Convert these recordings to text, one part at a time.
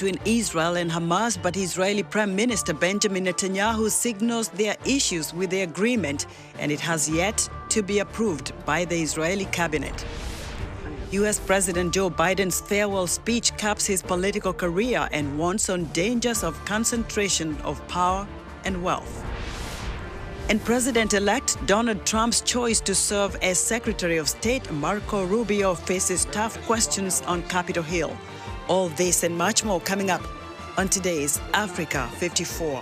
between Israel and Hamas, but Israeli Prime Minister Benjamin Netanyahu signals there are issues with the agreement, and it has yet to be approved by the Israeli cabinet. U.S. President Joe Biden's farewell speech caps his political career and warns on dangers of concentration of power and wealth. And President-elect Donald Trump's choice to serve as Secretary of State Marco Rubio faces tough questions on Capitol Hill. All this and much more coming up on today's Africa 54.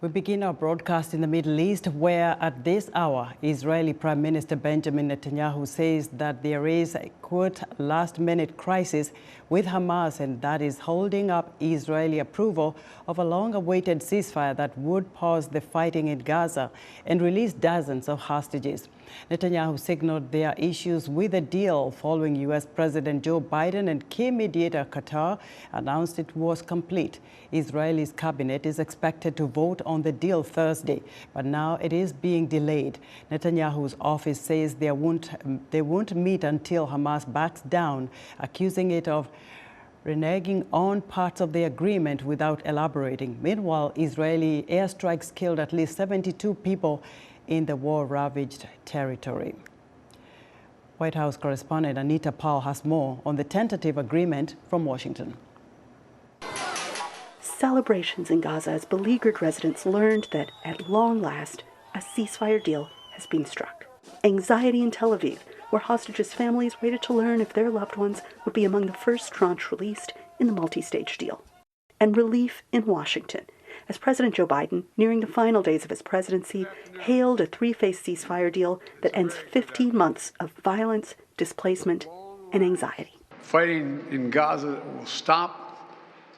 We begin our broadcast in the Middle East, where at this hour, Israeli Prime Minister Benjamin Netanyahu says that there is a, quote, last-minute crisis with Hamas, and that is holding up Israeli approval of a long-awaited ceasefire that would pause the fighting in Gaza and release dozens of hostages. Netanyahu signaled there are issues with the deal following U.S. President Joe Biden and key mediator Qatar announced it was complete. Israel's cabinet is expected to vote on the deal Thursday, but now it is being delayed. Netanyahu's office says they won't meet until Hamas backs down, accusing it of reneging on parts of the agreement without elaborating. Meanwhile, Israeli airstrikes killed at least 72 people in the war-ravaged territory. White House correspondent Anita Powell has more on the tentative agreement from Washington. Celebrations in Gaza as beleaguered residents learned that, at long last, a ceasefire deal has been struck. Anxiety in Tel Aviv, where hostages' families waited to learn if their loved ones would be among the first tranche released in the multi-stage deal. And relief in Washington, as President Joe Biden, nearing the final days of his presidency, hailed a three-phase ceasefire deal that ends 15 months of violence, displacement, and anxiety. Fighting in Gaza will stop,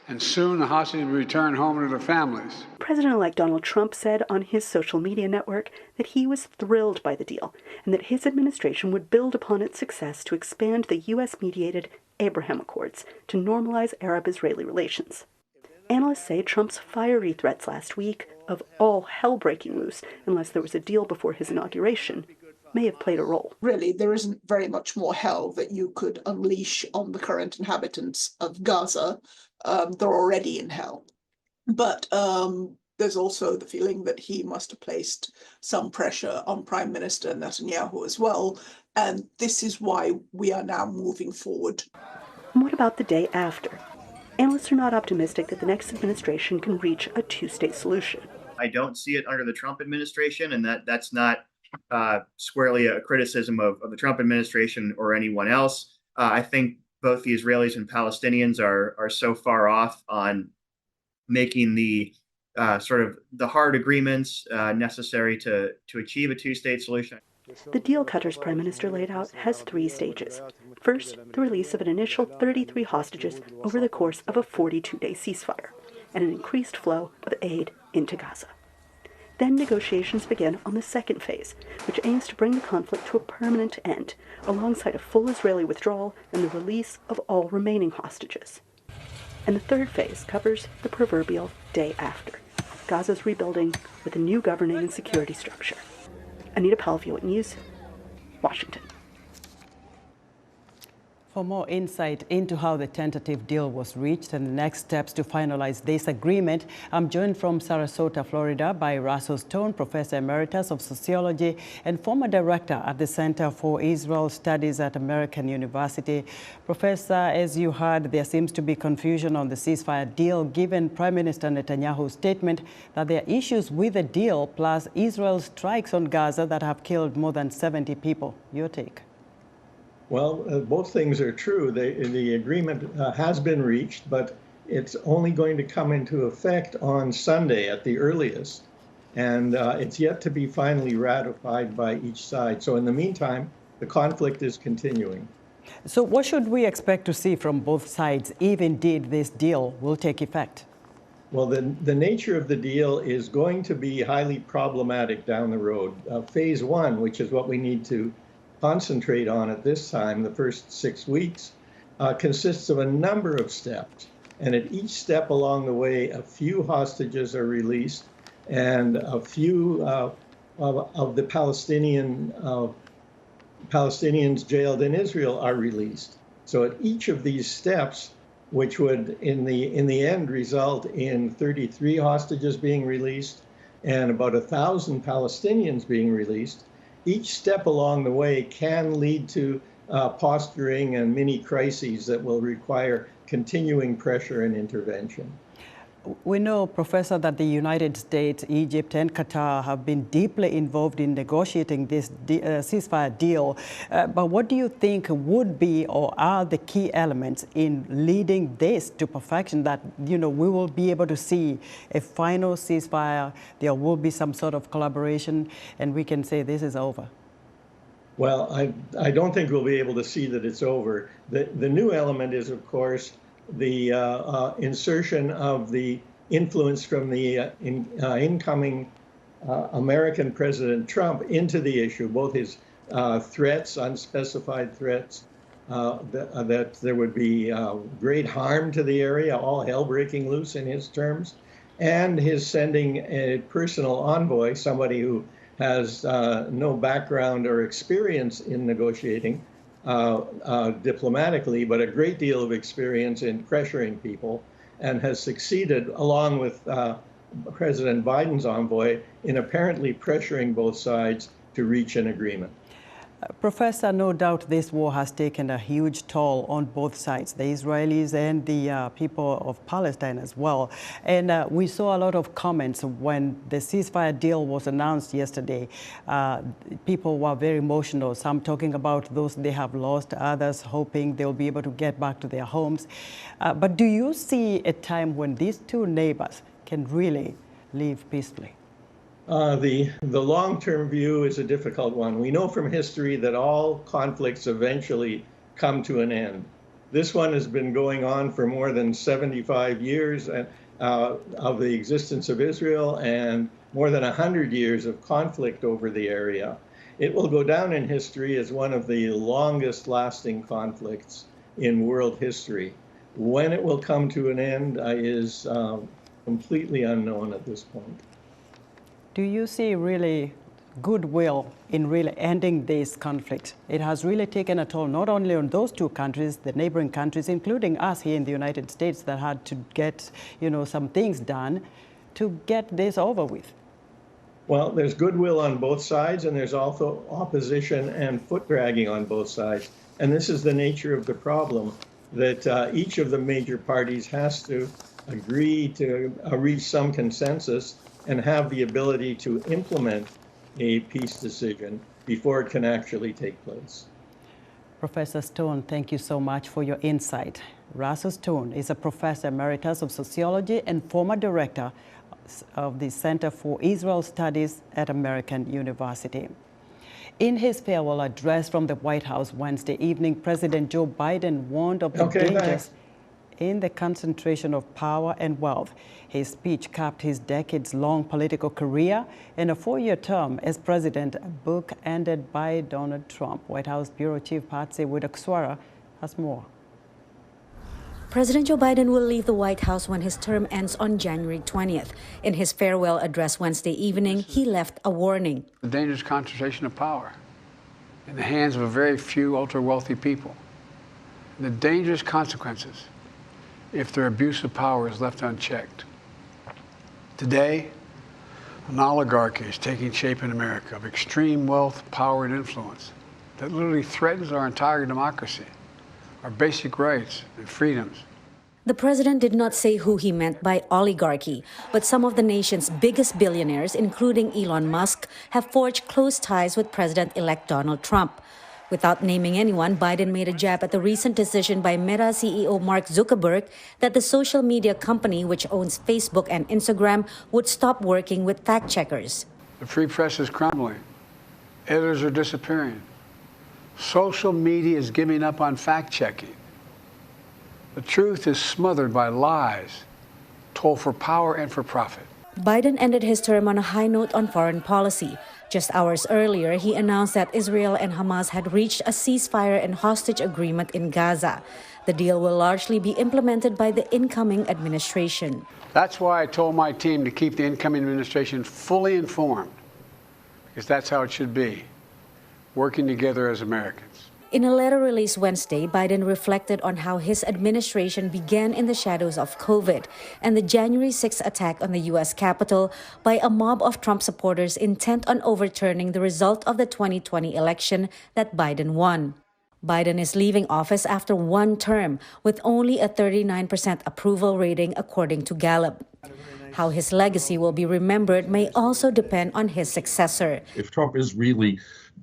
and soon the hostages will return home to their families. President-elect Donald Trump said on his social media network that he was thrilled by the deal and that his administration would build upon its success to expand the U.S.-mediated Abraham Accords to normalize Arab-Israeli relations. Analysts say Trump's fiery threats last week of all hell breaking loose unless there was a deal before his inauguration may have played a role. Really, there isn't very much more hell that you could unleash on the current inhabitants of Gaza. They're already in hell. But there's also the feeling that he must have placed some pressure on Prime Minister Netanyahu as well. And this is why we are now moving forward. And what about the day after? Analysts are not optimistic that the next administration can reach a two-state solution. I don't see it under the Trump administration, and that's not squarely a criticism of the Trump administration or anyone else. I think both the Israelis and Palestinians are so far off on making the sort of the hard agreements necessary to achieve a two-state solution. The deal Qatar's prime minister laid out has three stages. First, the release of an initial 33 hostages over the course of a 42-day ceasefire, and an increased flow of aid into Gaza. Then negotiations begin on the second phase, which aims to bring the conflict to a permanent end, alongside a full Israeli withdrawal and the release of all remaining hostages. And the third phase covers the proverbial day after, Gaza's rebuilding with a new governing and security structure. Anita Powell, News, Washington. For more insight into how the tentative deal was reached and the next steps to finalize this agreement, I'm joined from Sarasota, Florida by Russell Stone, Professor Emeritus of Sociology and former Director at the Center for Israel Studies at American University. Professor, as you heard, there seems to be confusion on the ceasefire deal given Prime Minister Netanyahu's statement that there are issues with the deal plus Israel's strikes on Gaza that have killed more than 70 people. Your take? Well, both things are true. The agreement has been reached, but it's only going to come into effect on Sunday at the earliest. And it's yet to be finally ratified by each side. So in the meantime, the conflict is continuing. So what should we expect to see from both sides if indeed this deal will take effect? Well, the nature of the deal is going to be highly problematic down the road. Phase one, which is what we need to concentrate on at this time, the first 6 weeks, consists of a number of steps. And at each step along the way, a few hostages are released, and a few of the Palestinians jailed in Israel are released. So at each of these steps, which would in the end result in 33 hostages being released and about 1,000 Palestinians being released, each step along the way can lead to posturing and mini crises that will require continuing pressure and intervention. We know, Professor, that the United States, Egypt, and Qatar have been deeply involved in negotiating this ceasefire deal. But what do you think would be or are the key elements in leading this to perfection, that, we will be able to see a final ceasefire, there will be some sort of collaboration, and we can say this is over? Well, I don't think we'll be able to see that it's over. The new element is, of course, the insertion of the influence from the incoming American President Trump into the issue, both his threats, unspecified threats, that there would be great harm to the area, all hell breaking loose in his terms, and his sending a personal envoy, somebody who has no background or experience in negotiating diplomatically, but a great deal of experience in pressuring people, and has succeeded, along with President Biden's envoy, in apparently pressuring both sides to reach an agreement. Professor, no doubt this war has taken a huge toll on both sides, the Israelis and the people of Palestine as well. And we saw a lot of comments when the ceasefire deal was announced yesterday. People were very emotional, some talking about those they have lost, others hoping they'll be able to get back to their homes. But do you see a time when these two neighbors can really live peacefully? The long-term view is a difficult one. We know from history that all conflicts eventually come to an end. This one has been going on for more than 75 years of the existence of Israel, and more than 100 years of conflict over the area. It will go down in history as one of the longest-lasting conflicts in world history. When it will come to an end is completely unknown at this point. Do you see really goodwill in really ending this conflict? It has really taken a toll not only on those two countries, the neighboring countries, including us here in the United States, that had to get, some things done to get this over with. Well, there's goodwill on both sides, and there's also opposition and foot dragging on both sides. And this is the nature of the problem, that each of the major parties has to agree to reach some consensus and have the ability to implement a peace decision before it can actually take place. Professor Stone, thank you so much for your insight. Russell Stone is a professor emeritus of sociology and former director of the Center for Israel Studies at American University. In his farewell address from the White House Wednesday evening, President Joe Biden warned of the dangers in the concentration of power and wealth. His speech capped his decades-long political career and a 4-year term as president, book-ended by Donald Trump. White House Bureau Chief Patsy Widakuswara has more. President Joe Biden will leave the White House when his term ends on January 20th. In his farewell address Wednesday evening, he left a warning. The dangerous concentration of power in the hands of a very few ultra-wealthy people. The dangerous consequences if their abuse of power is left unchecked. Today, an oligarchy is taking shape in America of extreme wealth, power, and influence that literally threatens our entire democracy, our basic rights and freedoms. The president did not say who he meant by oligarchy, but some of the nation's biggest billionaires, including Elon Musk, have forged close ties with President-elect Donald Trump. Without naming anyone, Biden made a jab at the recent decision by Meta CEO Mark Zuckerberg that the social media company, which owns Facebook and Instagram, would stop working with fact-checkers. The free press is crumbling. Editors are disappearing. Social media is giving up on fact-checking. The truth is smothered by lies, told for power and for profit. Biden ended his term on a high note on foreign policy. Just hours earlier, he announced that Israel and Hamas had reached a ceasefire and hostage agreement in Gaza. The deal will largely be implemented by the incoming administration. That's why I told my team to keep the incoming administration fully informed, because that's how it should be, working together as Americans. In a letter released Wednesday, Biden reflected on how his administration began in the shadows of COVID and the January 6th attack on the U.S. Capitol by a mob of Trump supporters intent on overturning the result of the 2020 election that Biden won. Biden is leaving office after one term with only a 39% approval rating, according to Gallup. How his legacy will be remembered may also depend on his successor. If Trump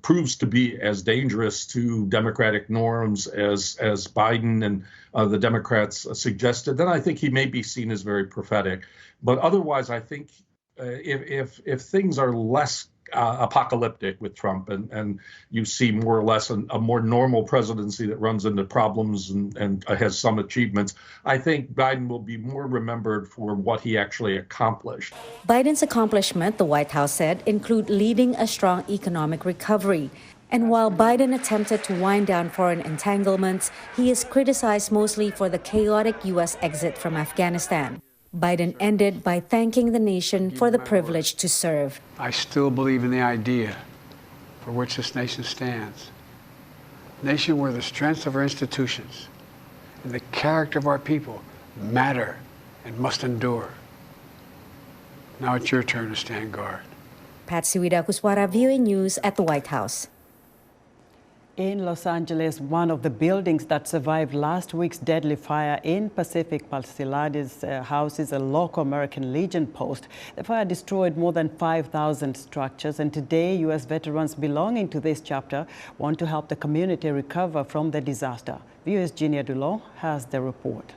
proves to be as dangerous to democratic norms as Biden and the Democrats suggested, then I think he may be seen as very prophetic. But otherwise, I think if things are less apocalyptic with Trump and you see more or less a more normal presidency that runs into problems and has some achievements, I think Biden will be more remembered for what he actually accomplished. Biden's accomplishment, the White House said, include leading a strong economic recovery. And while Biden attempted to wind down foreign entanglements, he is criticized mostly for the chaotic U.S. exit from Afghanistan. Biden ended by thanking the nation for the privilege to serve. I still believe in the idea for which this nation stands. A nation where the strength of our institutions and the character of our people matter and must endure. Now it's your turn to stand guard. Patsy Widakuswara, VOA News at the White House. In Los Angeles, one of the buildings that survived last week's deadly fire in Pacific Palisades houses a local American Legion post. The fire destroyed more than 5,000 structures, and today U.S. veterans belonging to this chapter want to help the community recover from the disaster. VOA's Genia Dulon has the report.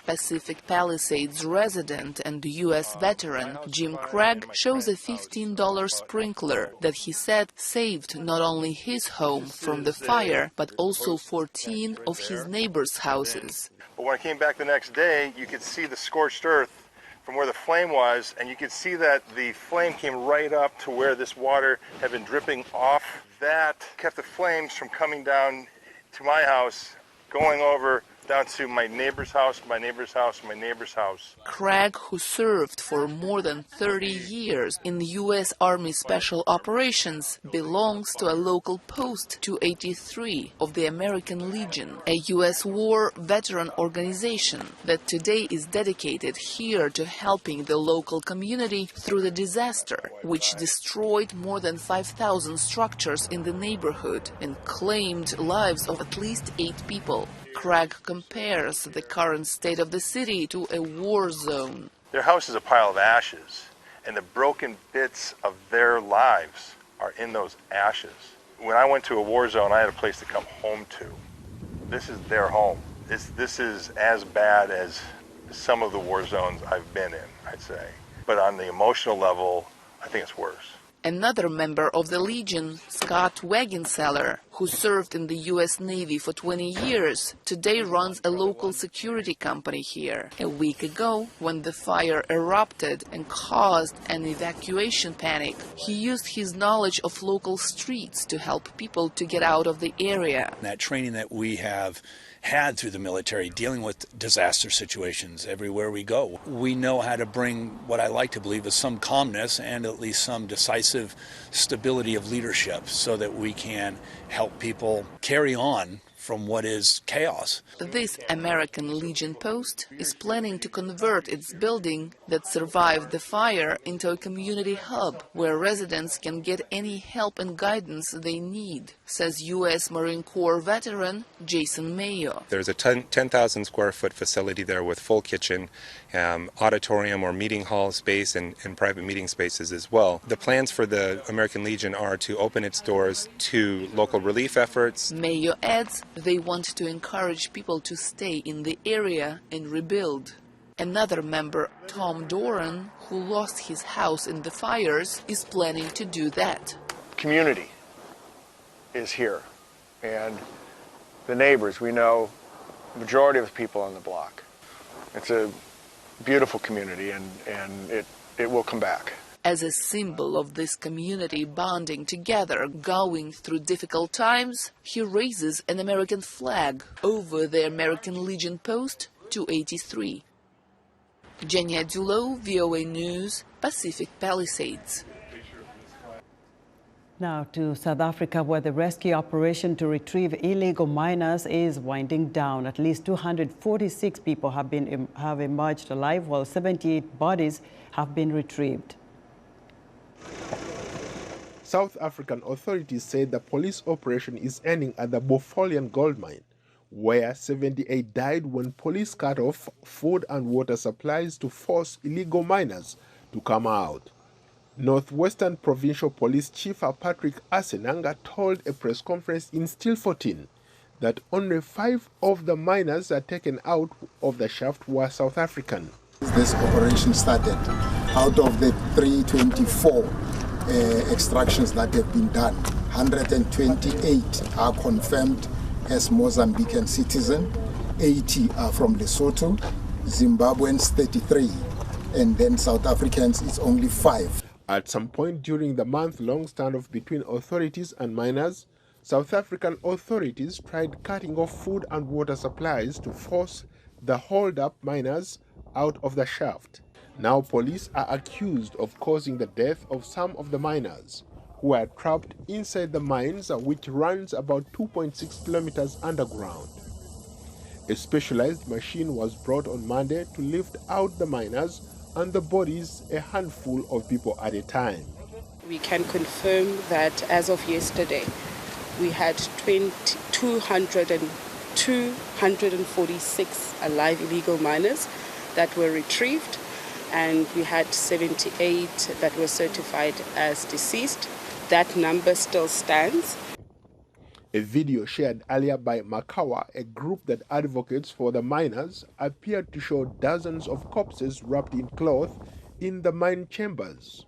Pacific Palisades resident and U.S. veteran Jim Craig shows a $15 sprinkler that he said saved not only his home from the fire, but also 14 of his neighbors' houses. But when I came back the next day, you could see the scorched earth from where the flame was, and you could see that the flame came right up to where this water had been dripping off. That kept the flames from coming down to my house, going over down to my neighbor's house, my neighbor's house, my neighbor's house. Craig, who served for more than 30 years in the U.S. Army Special Operations, belongs to a local post 283 of the American Legion, a U.S. war veteran organization that today is dedicated here to helping the local community through the disaster, which destroyed more than 5,000 structures in the neighborhood and claimed lives of at least 8 people. Craig compares the current state of the city to a war zone. Their house is a pile of ashes, and the broken bits of their lives are in those ashes. When I went to a war zone, I had a place to come home to. This is their home. This is as bad as some of the war zones I've been in, I'd say. But on the emotional level, I think it's worse. Another member of the Legion, Scott Wagenseller, who served in the U.S. Navy for 20 years, today runs a local security company here. A week ago, when the fire erupted and caused an evacuation panic, he used his knowledge of local streets to help people to get out of the area. That training that we have had through the military, dealing with disaster situations everywhere we go. We know how to bring what I like to believe is some calmness and at least some decisive stability of leadership so that we can help people carry on from what is chaos. This American Legion post is planning to convert its building that survived the fire into a community hub where residents can get any help and guidance they need, says U.S. Marine Corps veteran Jason Mayo. There's a 10,000 square foot facility there with full kitchen, auditorium or meeting hall space and private meeting spaces as well. The plans for the American Legion are to open its doors to local relief efforts. Mayo adds they want to encourage people to stay in the area and rebuild. Another member, Tom Doran, who lost his house in the fires, is planning to do that. Community is here, and the neighbors, we know the majority of the people on the block. It's a beautiful community, and it will come back. As a symbol of this community banding together, going through difficult times, he raises an American flag over the American Legion post 283. Jenny Adulo, VOA News, Pacific Palisades. Now to South Africa, where the rescue operation to retrieve illegal miners is winding down. At least 246 people have emerged alive, while 78 bodies have been retrieved. South African authorities said the police operation is ending at the Bofolian gold mine, where 78 died when police cut off food and water supplies to force illegal miners to come out. Northwestern Provincial Police Chief Patrick Asenanga told a press conference in Stilfontein that only 5 of the miners taken out of the shaft were South African. This operation started out of the 324 extractions that have been done. 128 are confirmed as Mozambican citizens, 80 are from Lesotho, Zimbabweans 33, and then South Africans it's only 5. At some point during the month-long standoff between authorities and miners, South African authorities tried cutting off food and water supplies to force the hold-up miners out of the shaft. Now police are accused of causing the death of some of the miners, who are trapped inside the mines, which runs about 2.6 kilometers underground. A specialized machine was brought on Monday to lift out the miners and the bodies, a handful of people at a time. We can confirm that as of yesterday, we had 246 alive illegal miners that were retrieved, and we had 78 that were certified as deceased. That number still stands. A video shared earlier by Makawa, a group that advocates for the miners, appeared to show dozens of corpses wrapped in cloth in the mine chambers.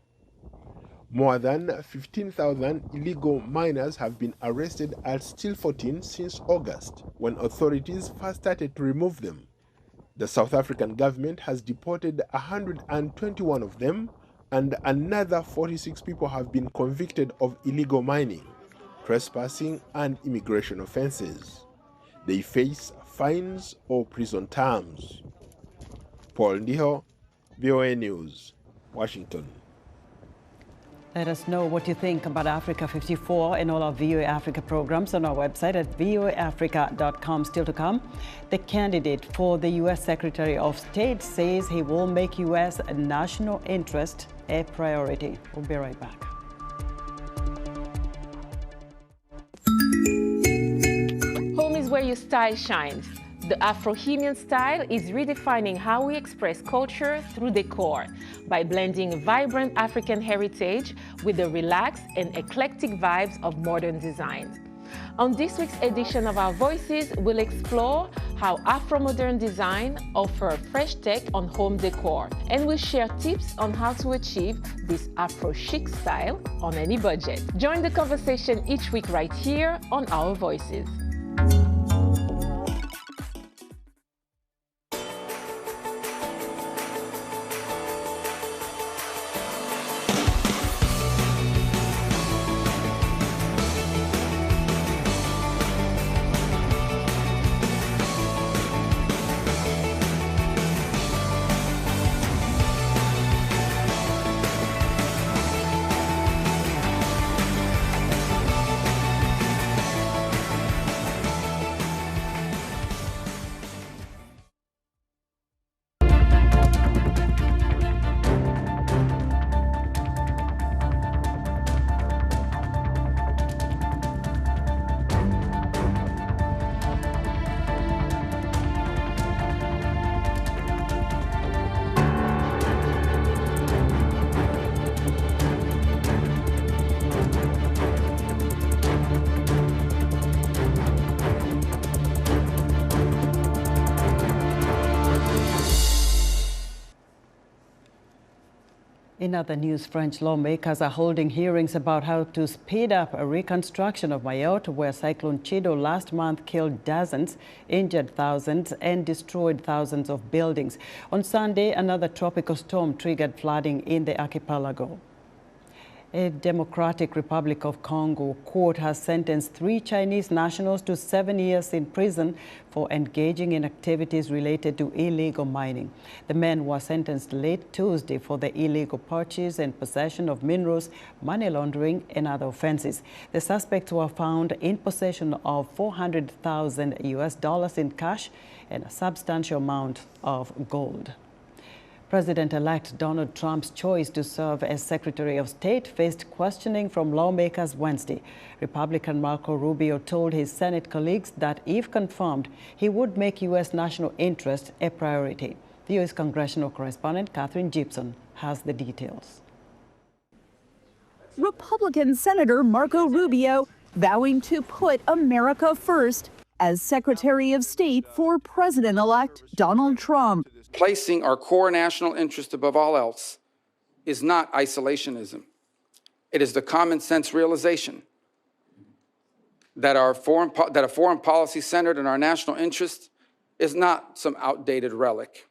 More than 15,000 illegal miners have been arrested at Stilfontein since August, when authorities first started to remove them. The South African government has deported 121 of them, and another 46 people have been convicted of illegal mining, trespassing and immigration offenses. They face fines or prison terms. Paul Ndiho, VOA News, Washington. Let us know what you think about Africa 54 and all our VOA Africa programs on our website at voaafrica.com. Still to come, the candidate for the U.S. Secretary of State says he will make U.S. national interest a priority. We'll be right back. Home is where your style shines. The Afro-Hemian style is redefining how we express culture through decor by blending vibrant African heritage with the relaxed and eclectic vibes of modern design. On this week's edition of Our Voices, we'll explore how Afro-modern design offers fresh take on home decor, and we'll share tips on how to achieve this Afro-chic style on any budget. Join the conversation each week right here on Our Voices. In other news, French lawmakers are holding hearings about how to speed up a reconstruction of Mayotte, where Cyclone Chido last month killed dozens, injured thousands, and destroyed thousands of buildings. On Sunday, another tropical storm triggered flooding in the archipelago. A Democratic Republic of Congo court has sentenced 3 Chinese nationals to 7 years in prison for engaging in activities related to illegal mining. The men were sentenced late Tuesday for the illegal purchase and possession of minerals, money laundering, and other offenses. The suspects were found in possession of $400,000 in cash and a substantial amount of gold. President-elect Donald Trump's choice to serve as Secretary of State faced questioning from lawmakers Wednesday. Republican Marco Rubio told his Senate colleagues that if confirmed, he would make U.S. national interest a priority. The U.S. congressional correspondent Catherine Gibson has the details. Republican Senator Marco Rubio vowing to put America first as Secretary of State for President-elect Donald Trump. Placing our core national interest above all else is not isolationism. It is the common sense realization that a foreign policy centered in our national interest is not some outdated relic.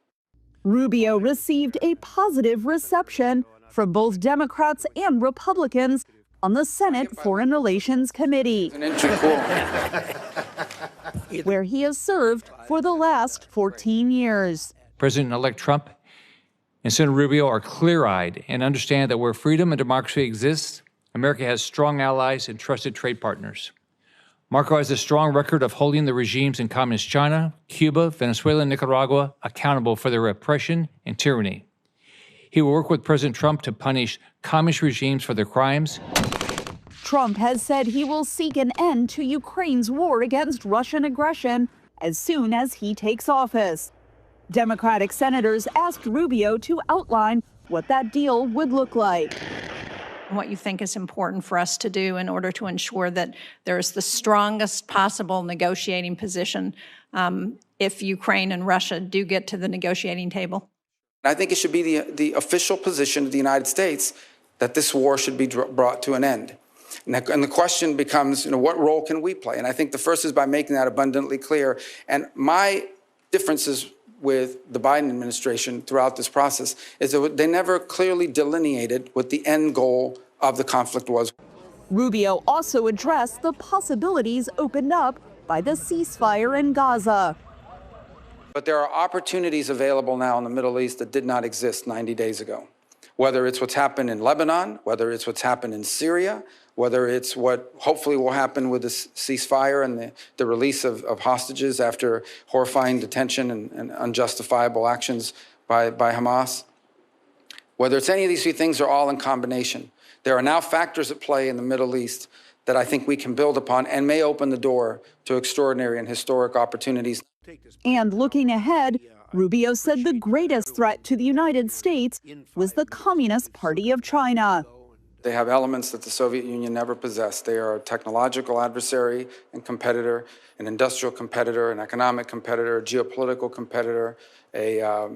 Rubio received a positive reception from both Democrats and Republicans on the Senate Foreign Relations Committee, where he has served for the last 14 years. President-elect Trump and Senator Rubio are clear-eyed and understand that where freedom and democracy exists, America has strong allies and trusted trade partners. Marco has a strong record of holding the regimes in Communist China, Cuba, Venezuela, and Nicaragua accountable for their repression and tyranny. He will work with President Trump to punish communist regimes for their crimes. Trump has said he will seek an end to Ukraine's war against Russian aggression as soon as he takes office. Democratic senators asked Rubio to outline what that deal would look like. What you think is important for us to do in order to ensure that there's the strongest possible negotiating position if Ukraine and Russia do get to the negotiating table. I think it should be the official position of the United States that this war should be brought to an end. And the question becomes, what role can we play? And I think the first is by making that abundantly clear. And my differences with the Biden administration throughout this process is that they never clearly delineated what the end goal of the conflict was. Rubio also addressed the possibilities opened up by the ceasefire in Gaza. But there are opportunities available now in the Middle East that did not exist 90 days ago. Whether it's what's happened in Lebanon, whether it's what's happened in Syria, whether it's what hopefully will happen with the ceasefire and the release of hostages after horrifying detention and unjustifiable actions by Hamas. Whether it's any of these 3 things are all in combination. There are now factors at play in the Middle East that I think we can build upon and may open the door to extraordinary and historic opportunities. And looking ahead, Rubio said the greatest threat to the United States was the Communist Party of China. They have elements that the Soviet Union never possessed. They are a technological adversary and competitor, an industrial competitor, an economic competitor, a geopolitical competitor, a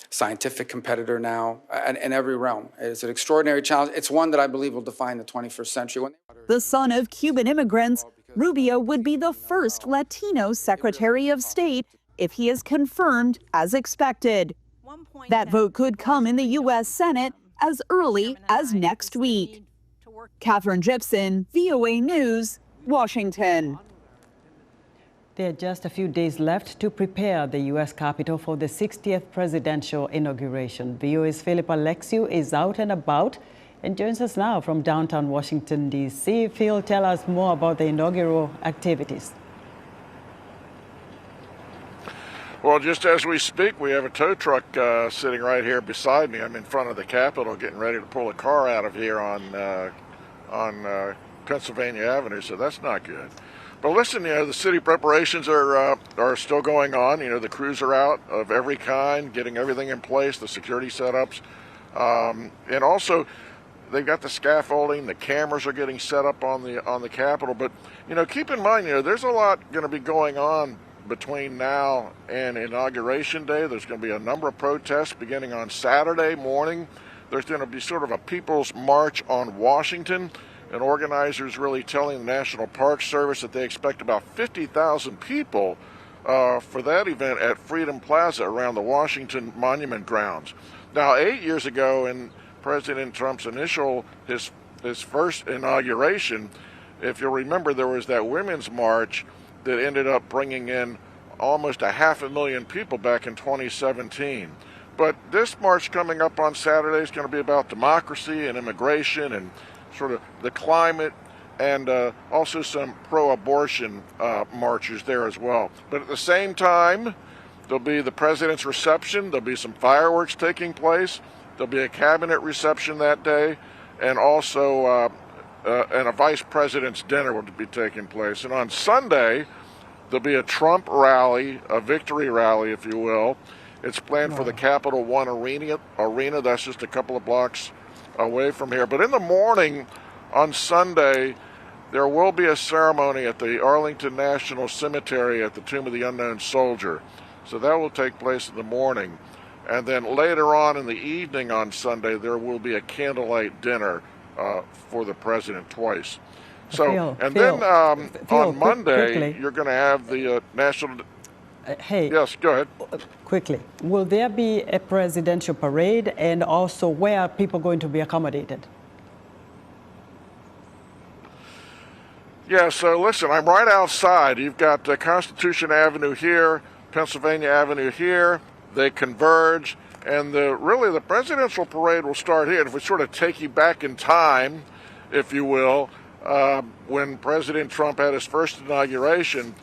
scientific competitor now, in every realm. It's an extraordinary challenge. It's one that I believe will define the 21st century. The son of Cuban immigrants, Rubio would be the first Latino Secretary of State if he is confirmed as expected. That vote could come in the U.S. Senate as early as next week. Catherine Gibson, VOA News, Washington. There are just a few days left to prepare the U.S. Capitol for the 60th presidential inauguration. VOA's Philip Alexiou is out and about and joins us now from downtown Washington, D.C. Phil, tell us more about the inaugural activities. Well, just as we speak, we have a tow truck sitting right here beside me. I'm in front of the Capitol getting ready to pull a car out of here on Pennsylvania Avenue, so that's not good. But listen, the city preparations are still going on. The crews are out of every kind, getting everything in place, the security setups. And also, they've got the scaffolding, the cameras are getting set up on the Capitol. But, keep in mind, there's a lot going to be going on between now and Inauguration Day. There's going to be a number of protests beginning on Saturday morning there's going to be sort of a People's March on Washington, and organizers really telling the National Park Service that they expect about 50,000 people for that event at Freedom Plaza around the Washington Monument grounds. Now, 8 years ago, in President Trump's his first inauguration, if you'll remember, there was that women's march that ended up bringing in almost 500,000 people back in 2017. But this march coming up on Saturday is going to be about democracy and immigration and sort of the climate, and also some pro-abortion marches there as well. But at the same time, there'll be the president's reception, there'll be some fireworks taking place, there'll be a cabinet reception that day, and also and a vice president's dinner will be taking place. And on Sunday, there'll be a Trump rally, a victory rally, if you will. It's planned for the Capital One Arena. That's just a couple of blocks away from here. But in the morning on Sunday, there will be a ceremony at the Arlington National Cemetery at the Tomb of the Unknown Soldier. So that will take place in the morning. And then later on in the evening on Sunday, there will be a candlelight dinner for the president twice. So, then on Monday, quickly. You're going to have the national... Hey. Yes, go ahead. Quickly. Will there be a presidential parade, and also where are people going to be accommodated? Yeah, so listen, I'm right outside. You've got Constitution Avenue here, Pennsylvania Avenue here. They converge, and really the presidential parade will start here. If we sort of take you back in time, if you will, when President Trump had his first inauguration,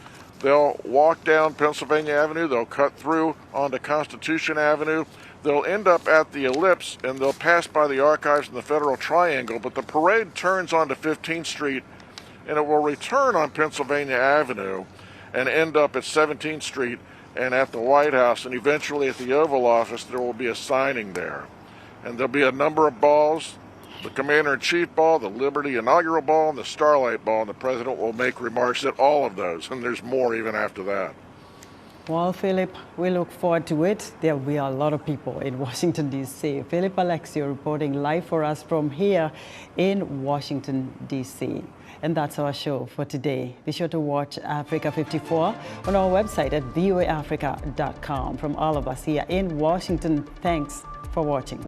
they'll walk down Pennsylvania Avenue, they'll cut through onto Constitution Avenue, they'll end up at the Ellipse, and they'll pass by the archives in the Federal Triangle, but the parade turns onto 15th Street, and it will return on Pennsylvania Avenue and end up at 17th Street and at the White House, and eventually at the Oval Office there will be a signing there. And there'll be a number of balls, the Commander-in-Chief Ball, the Liberty Inaugural Ball, and the Starlight Ball, and the President will make remarks at all of those, and there's more even after that. Well, Philip, we look forward to it. There will be a lot of people in Washington, D.C. Philip Alexio reporting live for us from here in Washington, D.C. And that's our show for today. Be sure to watch Africa 54 on our website at voaafrica.com. From all of us here in Washington, thanks for watching.